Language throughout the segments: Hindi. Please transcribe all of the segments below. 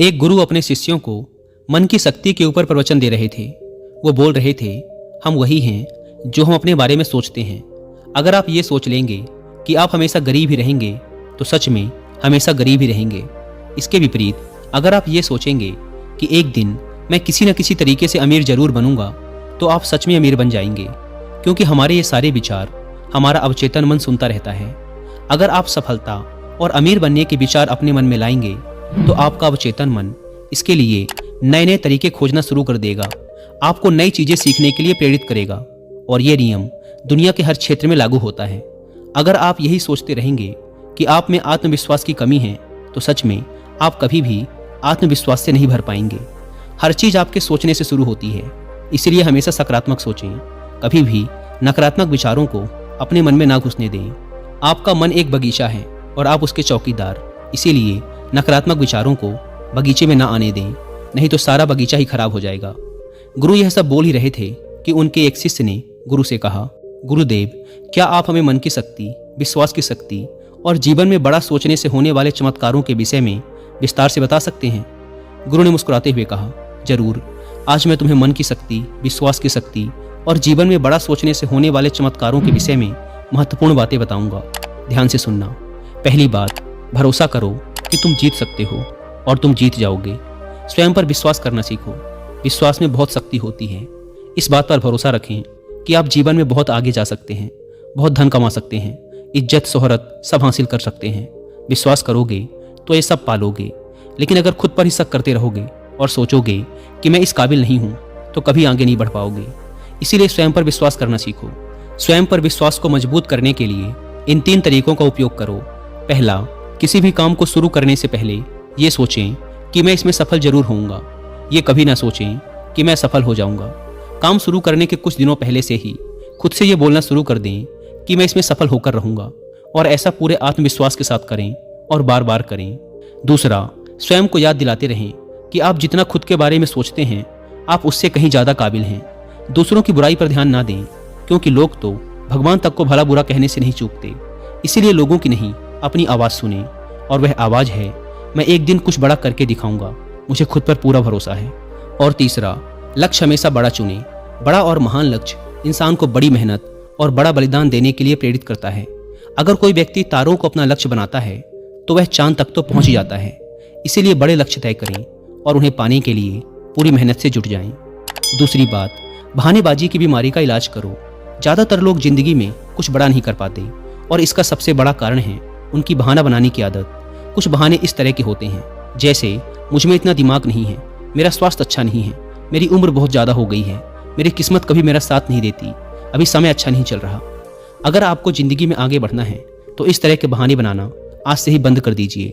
एक गुरु अपने शिष्यों को मन की शक्ति के ऊपर प्रवचन दे रहे थे। वो बोल रहे थे, हम वही हैं जो हम अपने बारे में सोचते हैं। अगर आप ये सोच लेंगे कि आप हमेशा गरीब ही रहेंगे तो सच में हमेशा गरीब ही रहेंगे। इसके विपरीत अगर आप ये सोचेंगे कि एक दिन मैं किसी न किसी तरीके से अमीर जरूर बनूंगा तो आप सच में अमीर बन जाएंगे, क्योंकि हमारे ये सारे विचार हमारा अवचेतन मन सुनता रहता है। अगर आप सफलता और अमीर बनने के विचार अपने मन में लाएंगे तो आपका अवचेतन मन इसके लिए नए नए तरीके खोजना शुरू कर देगा, आपको नई चीजें सीखने के लिए प्रेरित करेगा। और ये नियम दुनिया के हर क्षेत्र में लागू होता है। अगर आप यही सोचते रहेंगे कि आप में आत्मविश्वास की कमी है तो सच में आप कभी भी आत्मविश्वास से नहीं भर पाएंगे। हर चीज आपके सोचने से शुरू होती है, इसलिए हमेशा सकारात्मक सोचें। कभी भी नकारात्मक विचारों को अपने मन में ना घुसने दें। आपका मन एक बगीचा है और आप उसके चौकीदार, इसीलिए नकारात्मक विचारों को बगीचे में ना आने दें, नहीं तो सारा बगीचा ही खराब हो जाएगा। गुरु यह सब बोल ही रहे थे कि उनके एक शिष्य ने गुरु से कहा, गुरुदेव, क्या आप हमें मन की शक्ति, विश्वास की शक्ति और जीवन में बड़ा सोचने से होने वाले चमत्कारों के विषय में विस्तार से बता सकते हैं? गुरु ने मुस्कुराते हुए कहा, जरूर। आज मैं तुम्हें मन की शक्ति, विश्वास की शक्ति और जीवन में बड़ा सोचने से होने वाले चमत्कारों के विषय में महत्वपूर्ण बातें बताऊंगा। ध्यान से सुनना। पहली बात, भरोसा करो कि तुम जीत सकते हो और तुम जीत जाओगे। स्वयं पर विश्वास करना सीखो। विश्वास में बहुत शक्ति होती है। इस बात पर भरोसा रखें कि आप जीवन में बहुत आगे जा सकते हैं, बहुत धन कमा सकते हैं, इज्जत शोहरत सब हासिल कर सकते हैं। विश्वास करोगे तो ये सब पालोगे। लेकिन अगर खुद पर ही शक करते रहोगे और सोचोगे कि मैं इस काबिल नहीं हूं तो कभी आगे नहीं बढ़ पाओगे। इसीलिए स्वयं पर विश्वास करना सीखो। स्वयं पर विश्वास को मजबूत करने के लिए इन 3 तरीकों का उपयोग करो। पहला, किसी भी काम को शुरू करने से पहले ये सोचें कि मैं इसमें सफल जरूर होऊंगा। ये कभी ना सोचें कि मैं सफल हो जाऊंगा। काम शुरू करने के कुछ दिनों पहले से ही खुद से ये बोलना शुरू कर दें कि मैं इसमें सफल होकर रहूंगा, और ऐसा पूरे आत्मविश्वास के साथ करें और बार बार करें। दूसरा, स्वयं को याद दिलाते रहें कि आप जितना खुद के बारे में सोचते हैं आप उससे कहीं ज्यादा काबिल हैं। दूसरों की बुराई पर ध्यान ना दें, क्योंकि लोग तो भगवान तक को भला बुरा कहने से नहीं चूकते। इसीलिए लोगों की नहीं, अपनी आवाज सुने, और वह आवाज है, मैं एक दिन कुछ बड़ा करके दिखाऊंगा, मुझे खुद पर पूरा भरोसा है। और तीसरा, लक्ष्य हमेशा बड़ा चुने। बड़ा और महान लक्ष्य इंसान को बड़ी मेहनत और बड़ा बलिदान देने के लिए प्रेरित करता है। अगर कोई व्यक्ति तारों को अपना लक्ष्य बनाता है तो वह चांद तक तो पहुंच ही जाता है। इसीलिए बड़े लक्ष्य तय करें और उन्हें पाने के लिए पूरी मेहनत से जुट जाएं। दूसरी बात, बहानेबाजी की बीमारी का इलाज करो। ज्यादातर लोग जिंदगी में कुछ बड़ा नहीं कर पाते, और इसका सबसे बड़ा कारण है उनकी बहाना बनाने की आदत। कुछ बहाने इस तरह के होते हैं, जैसे मुझ में इतना दिमाग नहीं है, मेरा स्वास्थ्य अच्छा नहीं है, मेरी उम्र बहुत ज्यादा हो गई है, मेरी किस्मत कभी मेरा साथ नहीं देती, अभी समय अच्छा नहीं चल रहा। अगर आपको जिंदगी में आगे बढ़ना है तो इस तरह के बहाने बनाना आज से ही बंद कर दीजिए,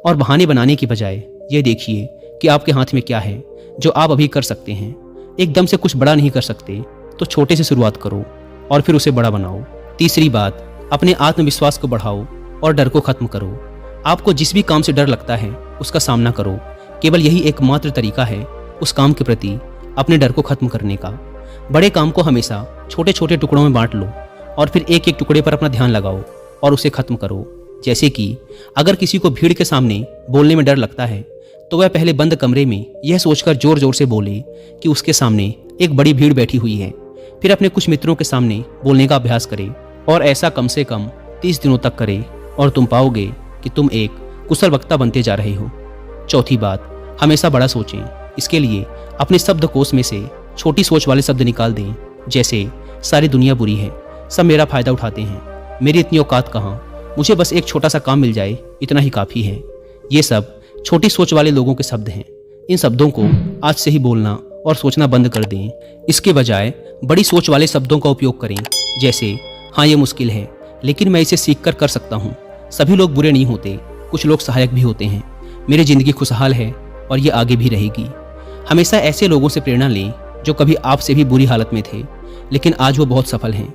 और बहाने बनाने की बजाय ये देखिए कि आपके हाथ में क्या है जो आप अभी कर सकते हैं। एकदम से कुछ बड़ा नहीं कर सकते तो छोटे से शुरुआत करो और फिर उसे बड़ा बनाओ। तीसरी बात, अपने आत्मविश्वास को बढ़ाओ और डर को खत्म करो। आपको जिस भी काम से डर लगता है उसका सामना करो। केवल यही एकमात्र तरीका है उस काम के प्रति अपने डर को खत्म करने का। बड़े काम को हमेशा छोटे छोटे टुकड़ों में बांट लो और फिर एक एक टुकड़े पर अपना ध्यान लगाओ और उसे खत्म करो। जैसे कि अगर किसी को भीड़ के सामने बोलने में डर लगता है तो वह पहले बंद कमरे में यह सोचकर जोर जोर से बोले कि उसके सामने एक बड़ी भीड़ बैठी हुई है। फिर अपने कुछ मित्रों के सामने बोलने का अभ्यास करे, और ऐसा कम से कम 30 दिनों तक करे, और तुम पाओगे कि तुम एक कुशल वक्ता बनते जा रहे हो। चौथी बात, हमेशा बड़ा सोचें। इसके लिए अपने शब्दकोश में से छोटी सोच वाले शब्द निकाल दें, जैसे सारी दुनिया बुरी है, सब मेरा फायदा उठाते हैं, मेरी इतनी औकात कहाँ, मुझे बस एक छोटा सा काम मिल जाए, इतना ही काफी है। ये सब छोटी सोच वाले लोगों के शब्द हैं। इन शब्दों को आज से ही बोलना और सोचना बंद कर दें। इसके बजाय बड़ी सोच वाले शब्दों का उपयोग करें, जैसे हाँ ये मुश्किल है लेकिन मैं इसे सीख कर सकता हूँ, सभी लोग बुरे नहीं होते, कुछ लोग सहायक भी होते हैं, मेरी जिंदगी खुशहाल है और ये आगे भी रहेगी। हमेशा ऐसे लोगों से प्रेरणा लें जो कभी आपसे भी बुरी हालत में थे लेकिन आज वो बहुत सफल हैं।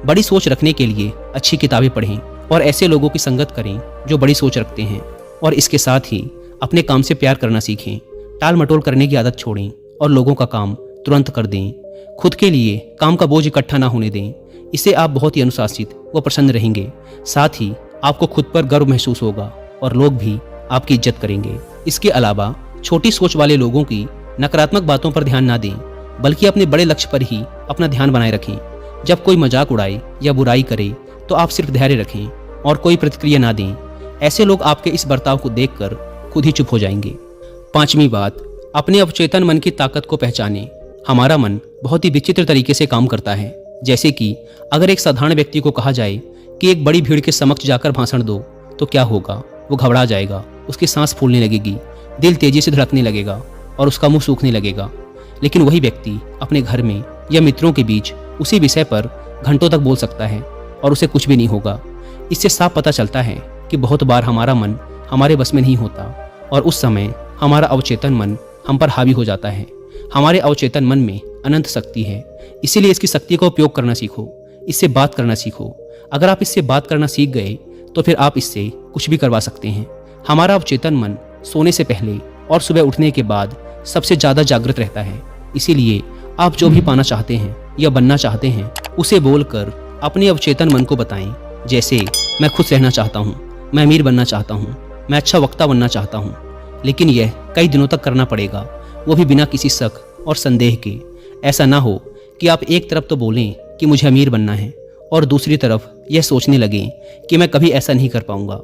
बड़ी सोच रखने के लिए अच्छी किताबें पढ़ें और ऐसे लोगों की संगत करें जो बड़ी सोच रखते हैं, और इसके साथ ही अपने काम से प्यार करना सीखें। टाल मटोल करने की आदत छोड़ें और लोगों का काम तुरंत कर दें। खुद के लिए काम का बोझ इकट्ठा ना होने दें, इससे आप बहुत ही अनुशासित व प्रसन्न रहेंगे। साथ ही आपको खुद पर गर्व महसूस होगा और लोग भी आपकी इज्जत करेंगे। इसके अलावा छोटी सोच वाले लोगों की नकारात्मक बातों पर ध्यान ना दें, बल्कि अपने बड़े लक्ष्य पर ही अपना ध्यान बनाए रखें। जब कोई मजाक उड़ाए या बुराई करे तो आप सिर्फ धैर्य रखें और कोई प्रतिक्रिया ना दें। ऐसे लोग आपके इस बर्ताव को देखकर खुद ही चुप हो जाएंगे। पांचवी बात, अपने अवचेतन मन की ताकत को पहचानें। हमारा मन बहुत ही विचित्र तरीके से काम करता है। जैसे कि अगर एक साधारण व्यक्ति को कहा जाए कि एक बड़ी भीड़ के समक्ष जाकर भाषण दो, तो क्या होगा? वो घबरा जाएगा, उसकी सांस फूलने लगेगी, दिल तेजी से धड़कने लगेगा और उसका मुंह सूखने लगेगा। लेकिन वही व्यक्ति अपने घर में या मित्रों के बीच उसी विषय पर घंटों तक बोल सकता है और उसे कुछ भी नहीं होगा। इससे साफ पता चलता है कि बहुत बार हमारा मन हमारे बस में नहीं होता और उस समय हमारा अवचेतन मन हम पर हावी हो जाता है। हमारे अवचेतन मन में अनंत शक्ति है, इसीलिए इसकी शक्ति का उपयोग करना सीखो, इससे बात करना सीखो। अगर आप इससे बात करना सीख गए तो फिर आप इससे कुछ भी करवा सकते हैं। हमारा अवचेतन मन सोने से पहले और सुबह उठने के बाद सबसे ज़्यादा जागृत रहता है। इसीलिए आप जो भी पाना चाहते हैं या बनना चाहते हैं उसे बोलकर अपने अवचेतन मन को बताएं। जैसे मैं खुश रहना चाहता हूँ, मैं अमीर बनना चाहता हूँ, मैं अच्छा वक्ता बनना चाहता हूँ। लेकिन यह कई दिनों तक करना पड़ेगा, वो भी बिना किसी शक और संदेह के। ऐसा ना हो कि आप एक तरफ तो बोलें कि मुझे अमीर बनना है और दूसरी तरफ यह सोचने लगें कि मैं कभी ऐसा नहीं कर पाऊंगा।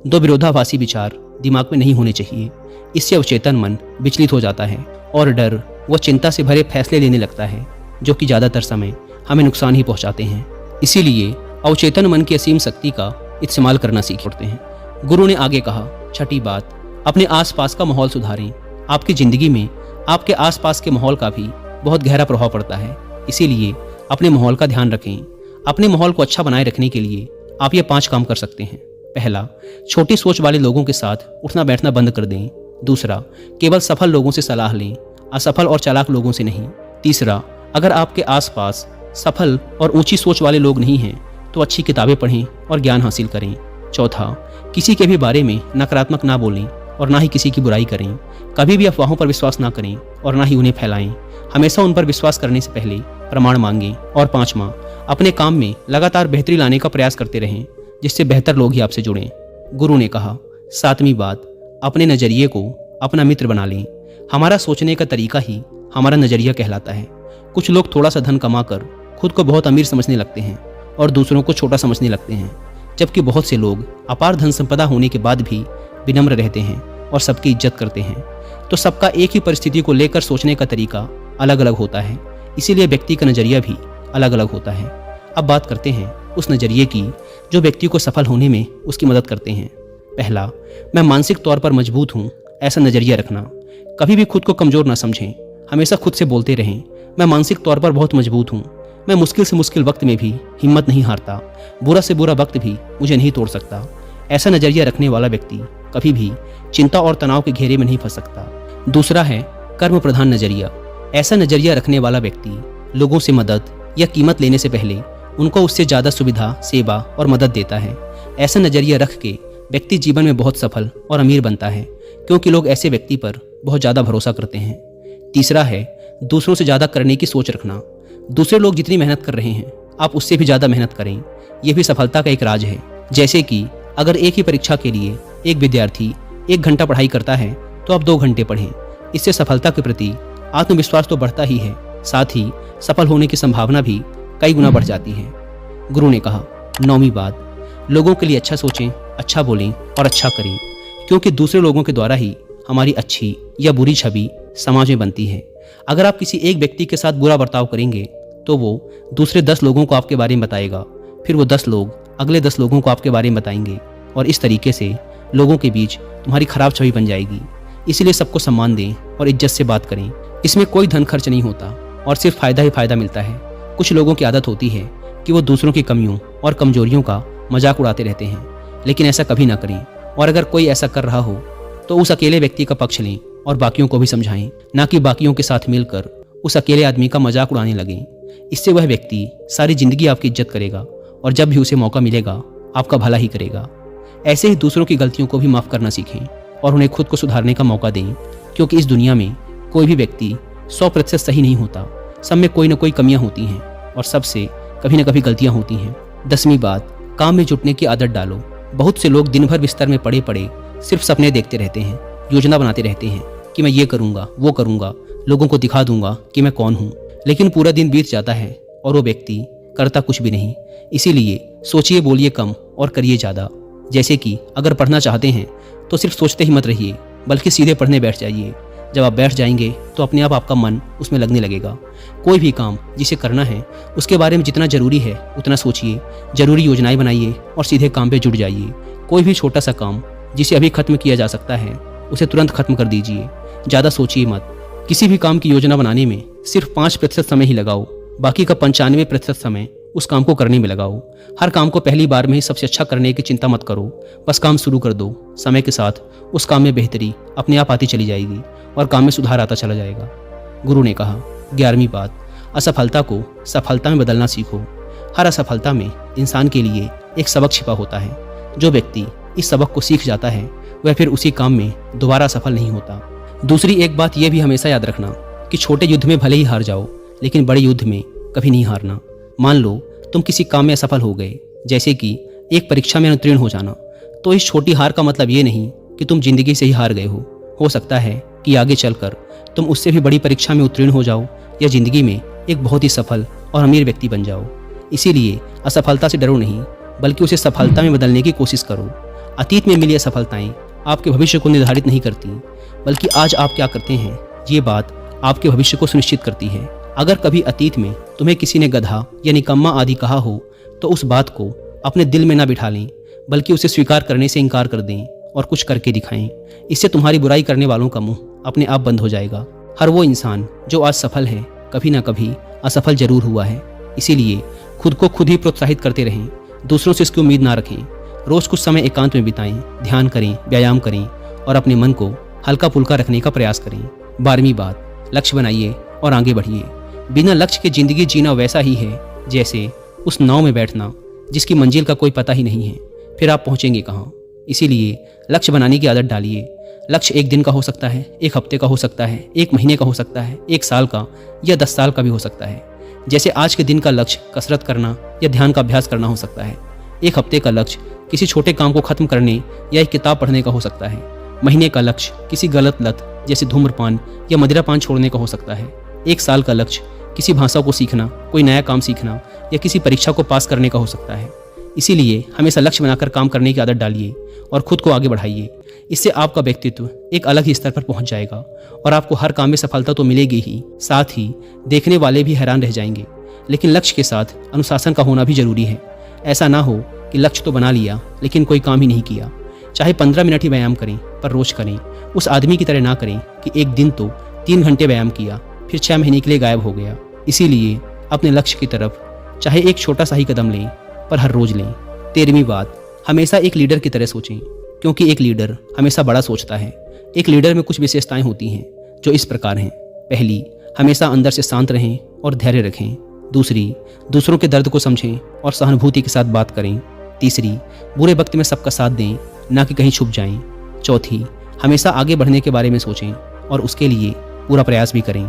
दो विरोधाभासी विचार दिमाग में नहीं होने चाहिए। इससे अवचेतन मन विचलित हो जाता है और डर व चिंता से भरे फैसले लेने लगता है, जो कि ज़्यादातर समय हमें नुकसान ही पहुंचाते हैं। इसीलिए अवचेतन मन की असीम शक्ति का इस्तेमाल करना सीख सकते हैं। गुरु ने आगे कहा, छठी बात, अपने आसपास का माहौल सुधारें। आपकी जिंदगी में आपके आसपास के माहौल का भी बहुत गहरा प्रभाव पड़ता है, इसीलिए अपने माहौल का ध्यान रखें। अपने माहौल को अच्छा बनाए रखने के लिए आप ये 5 काम कर सकते हैं। पहला, छोटी सोच वाले लोगों के साथ उठना बैठना बंद कर दें। दूसरा, केवल सफल लोगों से सलाह लें, असफल और चालाक लोगों से नहीं। तीसरा, अगर आपके आसपास सफल और ऊंची सोच वाले लोग नहीं हैं तो अच्छी किताबें पढ़ें और ज्ञान हासिल करें। चौथा, किसी के भी बारे में नकारात्मक ना बोलें और ना ही किसी की बुराई करें। कभी भी अफवाहों पर विश्वास ना करें और ना ही उन्हें फैलाएं। हमेशा उन पर विश्वास करने से पहले प्रमाण मांगें। और पांचवा, अपने काम में लगातार बेहतरी लाने का प्रयास करते रहें, जिससे बेहतर लोग ही आपसे जुड़ें। गुरु ने कहा, सातवीं बात, अपने नज़रिए को अपना मित्र बना लें। हमारा सोचने का तरीका ही हमारा नज़रिया कहलाता है। कुछ लोग थोड़ा सा धन कमाकर खुद को बहुत अमीर समझने लगते हैं और दूसरों को छोटा समझने लगते हैं, जबकि बहुत से लोग अपार धन संपदा होने के बाद भी विनम्र रहते हैं और सबकी इज्जत करते हैं। तो सबका एक ही परिस्थिति को लेकर सोचने का तरीका अलग अलग होता है, इसीलिए व्यक्ति का नज़रिया भी अलग अलग होता है। अब बात करते हैं उस नज़रिए की जो व्यक्ति को सफल होने में उसकी मदद करते हैं। पहला, मैं मानसिक तौर पर मजबूत हूँ, ऐसा नज़रिया रखना। कभी भी खुद को कमज़ोर ना समझें, हमेशा खुद से बोलते रहें, मैं मानसिक तौर पर बहुत मजबूत हूँ, मैं मुश्किल से मुश्किल वक्त में भी हिम्मत नहीं हारता, बुरा से बुरा वक्त भी मुझे नहीं तोड़ सकता। ऐसा नज़रिया रखने वाला व्यक्ति कभी भी चिंता और तनाव के घेरे में नहीं फंस सकता। दूसरा है कर्म प्रधान नज़रिया। ऐसा नज़रिया रखने वाला व्यक्ति लोगों से मदद या कीमत लेने से पहले उनको उससे ज़्यादा सुविधा, सेवा और मदद देता है। ऐसा नज़रिया रख के व्यक्ति जीवन में बहुत सफल और अमीर बनता है, क्योंकि लोग ऐसे व्यक्ति पर बहुत ज़्यादा भरोसा करते हैं। तीसरा है दूसरों से ज़्यादा करने की सोच रखना। दूसरे लोग जितनी मेहनत कर रहे हैं आप उससे भी ज़्यादा मेहनत करें, यह भी सफलता का एक राज है। जैसे कि अगर एक ही परीक्षा के लिए एक विद्यार्थी 1 घंटा पढ़ाई करता है तो आप 2 घंटे पढ़ें। इससे सफलता के प्रति आत्मविश्वास तो बढ़ता ही है, साथ ही सफल होने की संभावना भी कई गुना बढ़ जाती है। गुरु ने कहा, 9वीं बात, लोगों के लिए अच्छा सोचें, अच्छा बोलें और अच्छा करें, क्योंकि दूसरे लोगों के द्वारा ही हमारी अच्छी या बुरी छवि समाज में बनती है। अगर आप किसी एक व्यक्ति के साथ बुरा बर्ताव करेंगे तो वो दूसरे 10 लोगों को आपके बारे में बताएगा, फिर वो 10 लोग अगले 10 लोगों को आपके बारे में बताएंगे और इस तरीके से लोगों के बीच तुम्हारी खराब छवि बन जाएगी। इसलिए सबको सम्मान दें और इज्जत से बात करें। इसमें कोई धन खर्च नहीं होता और सिर्फ फ़ायदा ही फ़ायदा मिलता है। कुछ लोगों की आदत होती है कि वो दूसरों की कमियों और कमजोरियों का मजाक उड़ाते रहते हैं, लेकिन ऐसा कभी ना करें। और अगर कोई ऐसा कर रहा हो तो उस अकेले व्यक्ति का पक्ष लें और बाकियों को भी समझाएं, ना कि बाकियों के साथ मिलकर उस अकेले आदमी का मजाक उड़ाने लगें। इससे वह व्यक्ति सारी जिंदगी आपकी इज्जत करेगा और जब भी उसे मौका मिलेगा आपका भला ही करेगा। ऐसे ही दूसरों की गलतियों को भी माफ़ करना सीखें और उन्हें खुद को सुधारने का मौका दें, क्योंकि इस दुनिया में कोई भी व्यक्ति 100% सही नहीं होता। सब में कोई ना कोई कमियां होती हैं और सबसे कभी ना कभी गलतियां होती हैं। 10वीं बात, काम में जुटने की आदत डालो। बहुत से लोग दिन भर बिस्तर में पड़े पड़े सिर्फ सपने देखते रहते हैं, योजना बनाते रहते हैं, कि मैं ये करूँगा, वो करूँगा, लोगों को दिखा दूंगा कि मैं कौन हूँ। लेकिन पूरा दिन बीत जाता है और वो व्यक्ति करता कुछ भी नहीं। इसीलिए सोचिए, बोलिए कम और करिए ज़्यादा। जैसे कि अगर पढ़ना चाहते हैं तो सिर्फ सोचते ही मत रहिए, बल्कि सीधे पढ़ने बैठ जाइए। जब आप बैठ जाएंगे तो अपने आप आपका मन उसमें लगने लगेगा। कोई भी काम जिसे करना है उसके बारे में जितना ज़रूरी है उतना सोचिए, ज़रूरी योजनाएं बनाइए और सीधे काम पे जुट जाइए। कोई भी छोटा सा काम जिसे अभी खत्म किया जा सकता है उसे तुरंत खत्म कर दीजिए। ज़्यादा सोचिए मत। किसी भी काम की योजना बनाने में सिर्फ 5% समय ही लगाओ, बाकी का 95% समय उस काम को करने में लगाओ। हर काम को पहली बार में ही सबसे अच्छा करने की चिंता मत करो, बस काम शुरू कर दो। समय के साथ उस काम में बेहतरी अपने आप आती चली जाएगी और काम में सुधार आता चला जाएगा। गुरु ने कहा, 11वीं बात, असफलता को सफलता में बदलना सीखो। हर असफलता में इंसान के लिए एक सबक छिपा होता है। जो व्यक्ति इस सबक को सीख जाता है वह फिर उसी काम में दोबारा सफल नहीं होता। दूसरी एक बात यह भी हमेशा याद रखना कि छोटे युद्ध में भले ही हार जाओ, लेकिन बड़े युद्ध में कभी नहीं हारना। मान लो तुम किसी काम में असफल हो गए, जैसे कि एक परीक्षा में अनुत्तीर्ण हो जाना, तो इस छोटी हार का मतलब ये नहीं कि तुम जिंदगी से ही हार गए हो। हो सकता है कि आगे चलकर तुम उससे भी बड़ी परीक्षा में उत्तीर्ण हो जाओ या जिंदगी में एक बहुत ही सफल और अमीर व्यक्ति बन जाओ। इसीलिए असफलता से डरो नहीं, बल्कि उसे सफलता में बदलने की कोशिश करो। अतीत में मिली असफलताएं आपके भविष्य को निर्धारित नहीं करती, बल्कि आज आप क्या करते हैं ये बात आपके भविष्य को सुनिश्चित करती है। अगर कभी अतीत में तुम्हें किसी ने गधा या निकम्मा आदि कहा हो तो उस बात को अपने दिल में ना बिठा लें, बल्कि उसे स्वीकार करने से इनकार कर दें और कुछ करके दिखाएं। इससे तुम्हारी बुराई करने वालों का मुंह अपने आप बंद हो जाएगा। हर वो इंसान जो आज सफल है कभी ना कभी असफल जरूर हुआ है। इसीलिए खुद को खुद ही प्रोत्साहित करते रहें, दूसरों से इसकी उम्मीद ना रखें। रोज कुछ समय एकांत में बिताएं, ध्यान करें, व्यायाम करें और अपने मन को हल्का फुल्का रखने का प्रयास करें। 12वीं बात, लक्ष्य बनाइए और आगे बढ़िए। बिना लक्ष्य के जिंदगी जीना वैसा ही है जैसे उस नाव में बैठना जिसकी मंजिल का कोई पता ही नहीं है, फिर आप पहुंचेंगे कहाँ। इसीलिए लक्ष्य बनाने की आदत डालिए। लक्ष्य एक दिन का हो सकता है, एक हफ्ते का हो सकता है, एक महीने का हो सकता है, एक साल का या 10 साल का भी हो सकता है। जैसे आज के दिन का लक्ष्य कसरत करना या ध्यान का अभ्यास करना हो सकता है। एक हफ्ते का लक्ष्य किसी छोटे काम को खत्म करने या एक किताब पढ़ने का हो सकता है। महीने का लक्ष्य किसी गलत लत जैसे धूम्रपान या मदिरापान छोड़ने का हो सकता है। एक साल का लक्ष्य किसी भाषा को सीखना, कोई नया काम सीखना या किसी परीक्षा को पास करने का हो सकता है। इसीलिए हमेशा लक्ष्य बनाकर काम करने की आदत डालिए और खुद को आगे बढ़ाइए। इससे आपका व्यक्तित्व एक अलग ही स्तर पर पहुंच जाएगा और आपको हर काम में सफलता तो मिलेगी ही, साथ ही देखने वाले भी हैरान रह जाएंगे। लेकिन लक्ष्य के साथ अनुशासन का होना भी जरूरी है। ऐसा ना हो कि लक्ष्य तो बना लिया लेकिन कोई काम ही नहीं किया। चाहे 15 मिनट ही व्यायाम करें, पर रोज करें। उस आदमी की तरह ना करें कि एक दिन तो 3 घंटे व्यायाम किया फिर 6 महीने के लिए गायब हो गया। इसीलिए अपने लक्ष्य की तरफ चाहे एक छोटा सा ही कदम लें, पर हर रोज लें। 13वीं बात, हमेशा एक लीडर की तरह सोचें, क्योंकि एक लीडर हमेशा बड़ा सोचता है। एक लीडर में कुछ विशेषताएं होती हैं जो इस प्रकार हैं। पहली, हमेशा अंदर से शांत रहें और धैर्य रखें। दूसरी, दूसरों के दर्द को समझें और सहानुभूति के साथ बात करें। तीसरी, बुरे वक्त में सबका साथ दें, ना कि कहीं छुप जाएं। चौथी, हमेशा आगे बढ़ने के बारे में सोचें और उसके लिए पूरा प्रयास भी करें।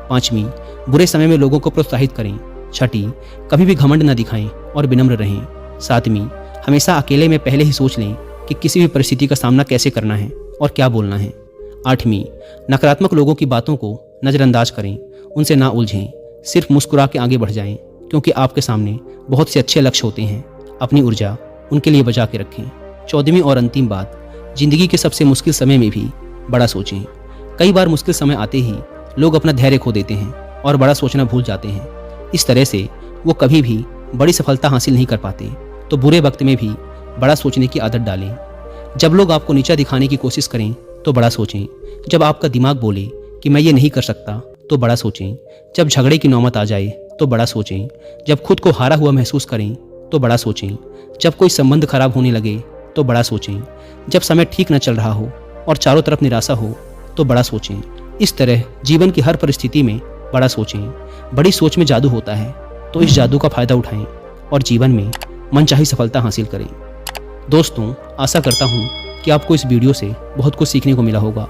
5वीं, बुरे समय में लोगों को प्रोत्साहित करें। 6ठी, कभी भी घमंड न दिखाएं और विनम्र रहें। 7वीं, हमेशा अकेले में पहले ही सोच लें कि किसी भी परिस्थिति का सामना कैसे करना है और क्या बोलना है। 8वीं, नकारात्मक लोगों की बातों को नज़रअंदाज करें, उनसे ना उलझें, सिर्फ मुस्कुरा के आगे बढ़ जाएं, क्योंकि आपके सामने बहुत से अच्छे लक्ष्य होते हैं। अपनी ऊर्जा उनके लिए बचा के रखें। 14वीं और अंतिम बात, जिंदगी के सबसे मुश्किल समय में भी बड़ा सोचें। कई बार मुश्किल समय आते ही लोग अपना धैर्य खो देते हैं और बड़ा सोचना भूल जाते हैं। इस तरह से वो कभी भी बड़ी सफलता हासिल नहीं कर पाते। तो बुरे वक्त में भी बड़ा सोचने की आदत डालें। जब लोग आपको नीचा दिखाने की कोशिश करें तो बड़ा सोचें। जब आपका दिमाग बोले कि मैं ये नहीं कर सकता तो बड़ा सोचें। जब झगड़े की नौबत आ जाए तो बड़ा सोचें। जब खुद को हारा हुआ महसूस करें तो बड़ा सोचें। जब कोई संबंध खराब होने लगे तो बड़ा सोचें। जब समय ठीक न चल रहा हो और चारों तरफ निराशा हो तो बड़ा सोचें। इस तरह जीवन की हर परिस्थिति में बड़ा सोचें। बड़ी सोच में जादू होता है, तो इस जादू का फायदा उठाएं और जीवन में मनचाही सफलता हासिल करें। दोस्तों, आशा करता हूँ कि आपको इस वीडियो से बहुत कुछ सीखने को मिला होगा।